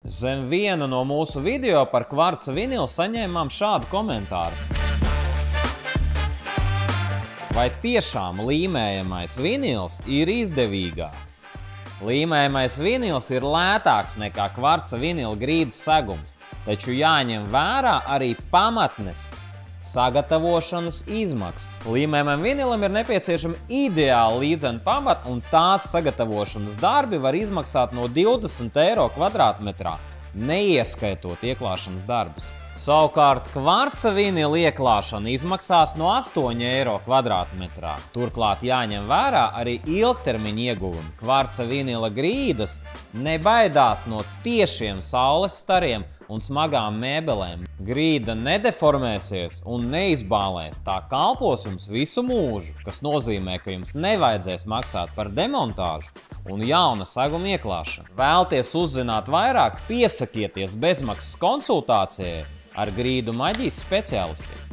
Zem viena no mūsu video par kvarca vinilu saņēmām šādu komentāru. Vai tiešām līmējamais vinils ir izdevīgāks? Līmējamais vinils ir lētāks nekā kvarca vinila grīdas segums, taču jāņem vērā arī pamatnes sagatavošanas izmaksas. Līmējamam vinilam ir nepieciešama ideāli līdzena pamata, un tās sagatavošanas darbi var izmaksāt no 20 eiro kvadrātmetrā, neieskaitot ieklāšanas darbus. Savukārt kvarca vinila ieklāšana izmaksās no 8 eiro kvadrātmetrā. Turklāt jāņem vērā arī ilgtermiņa ieguvumi. Kvarca vinila grīdas nebaidās no tiešiem saules stariem un smagām mēbelēm. Grīda nedeformēsies un neizbālēs, tā kalpos jums visu mūžu, kas nozīmē, ka jums nevajadzēs maksāt par demontāžu un jauna seguma ieklāšanu. Vēlties uzzināt vairāk, piesakieties bezmaksas konsultācijai ar grīdu maģijas speciālistiem.